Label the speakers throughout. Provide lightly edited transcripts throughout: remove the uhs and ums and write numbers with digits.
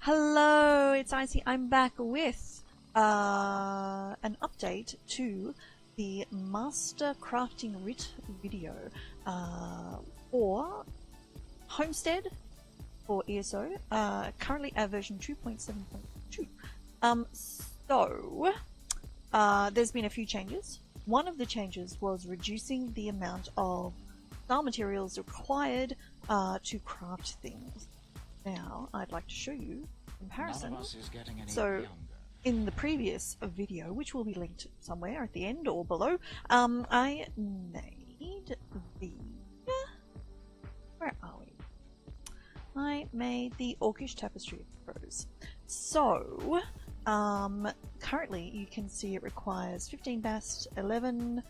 Speaker 1: Hello, it's Icy. I'm back with an update to the Master Crafting Writ video for Homestead for ESO, currently at version 2.7.2. There's been a few changes. One of the changes was reducing the amount of style materials required to craft things. Now, I'd like to show you a comparison. So, in the previous video, which will be linked somewhere at the end or below, I made the... Where are we? I made the Orcish Tapestry of Crows. So, currently you can see it requires 15 bast, 11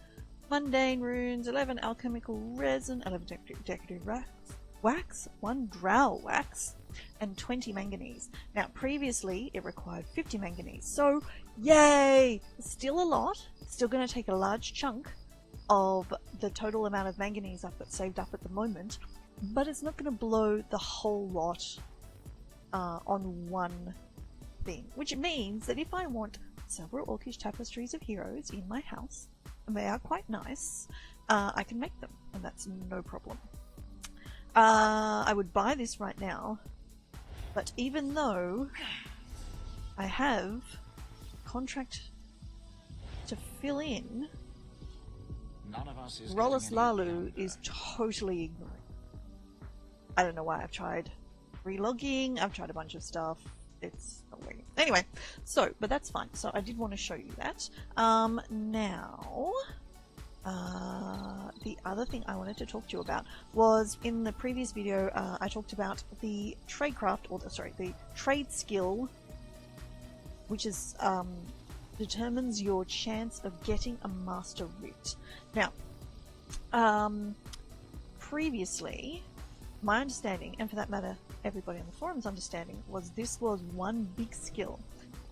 Speaker 1: mundane runes, 11 alchemical resin, 11 decorative wax, 1 drow wax, and 20 manganese. Now, previously it required 50 manganese, so yay! Still a lot, still going to take a large chunk of the total amount of manganese I've got saved up at the moment, but it's not going to blow the whole lot on one thing, which means that if I want several Orcish Tapestries of Heroes in my house, and they are quite nice, I can make them, and that's no problem. I would buy this right now, but even though I have contract to fill in, Iceaalu is totally ignoring. I don't know why. I've tried relogging, I've tried a bunch of stuff, it's not working. Anyway, so, but that's fine. So I did want to show you that. Now, the other thing I wanted to talk to you about was in the previous video, I talked about the the trade skill, which is determines your chance of getting a master writ. Now, previously, my understanding, and for that matter, everybody on the forum's understanding, was this was one big skill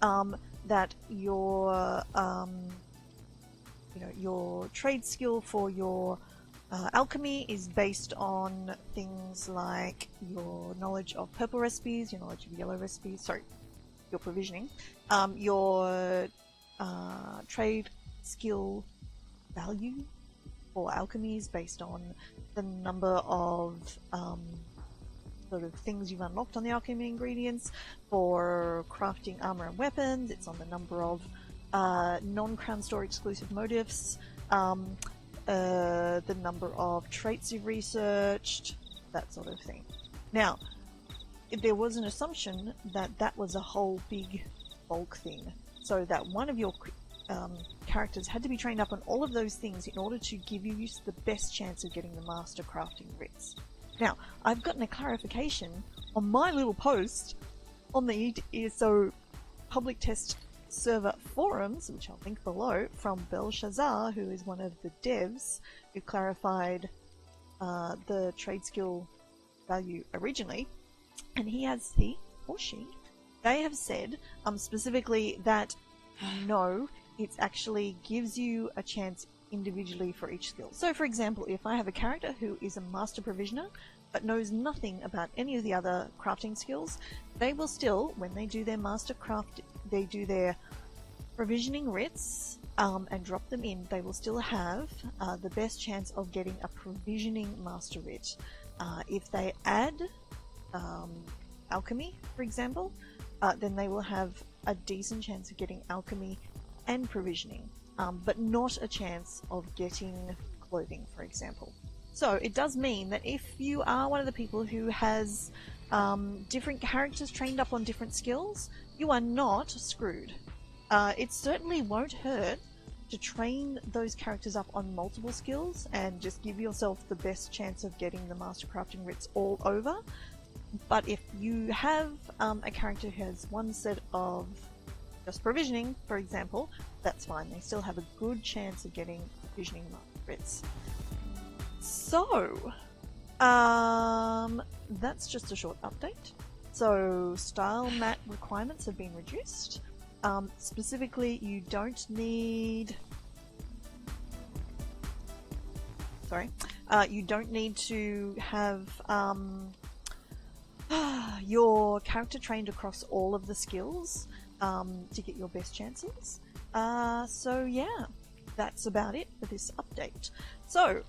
Speaker 1: that your your trade skill for your alchemy is based on things like your knowledge of purple recipes, your knowledge of yellow recipes, sorry, your provisioning, your trade skill value for alchemy is based on the number of sort of things you've unlocked on the alchemy ingredients. For crafting armor and weapons, it's on the number of non-crown store exclusive motifs, the number of traits you've researched, that sort of thing. Now, there was an assumption that that was a whole big bulk thing, so that one of your characters had to be trained up on all of those things in order to give you the best chance of getting the master crafting writs. Now, I've gotten a clarification on my little post on the ESO public test server forums, which I'll link below, from Belshazzar, who is one of the devs who clarified the trade skill value originally, and he or she, they have said specifically that no, it actually gives you a chance individually for each skill. So for example, if I have a character who is a master provisioner but knows nothing about any of the other crafting skills, they will still, when they do their master craft, they do their provisioning writs and drop them in, they will still have the best chance of getting a provisioning master writ. If they add alchemy, for example, then they will have a decent chance of getting alchemy and provisioning, but not a chance of getting clothing, for example. So it does mean that if you are one of the people who has different characters trained up on different skills, you are not screwed. It certainly won't hurt to train those characters up on multiple skills and just give yourself the best chance of getting the master crafting writs all over. But if you have a character who has one set of just provisioning, for example, that's fine. They still have a good chance of getting provisioning writs. So, that's just a short update. So, style mat requirements have been reduced. Specifically, you don't need... you don't need to have your character trained across all of the skills to get your best chances. So yeah, that's about it for this update. So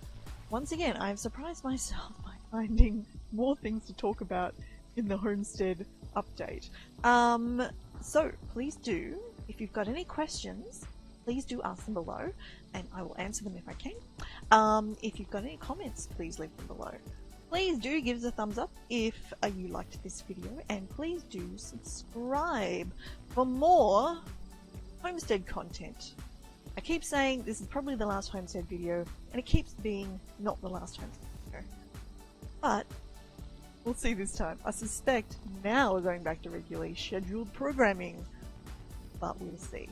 Speaker 1: once again, I've surprised myself by finding more things to talk about in the Homestead update. So please do, if you've got any questions, please do ask them below and I will answer them if I can. If you've got any comments, please leave them below. Please do give us a thumbs up if you liked this video, and please do subscribe for more Homestead content. I keep saying this is probably the last Homestead video, and it keeps being not the last Homestead video. But we'll see this time. I suspect now we're going back to regularly scheduled programming, but we'll see.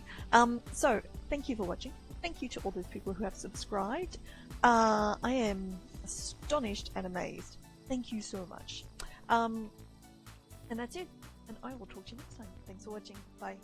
Speaker 1: So thank you for watching. Thank you to all those people who have subscribed. I am astonished and amazed. Thank you so much. And that's it. And I will talk to you next time. Thanks for watching. Bye.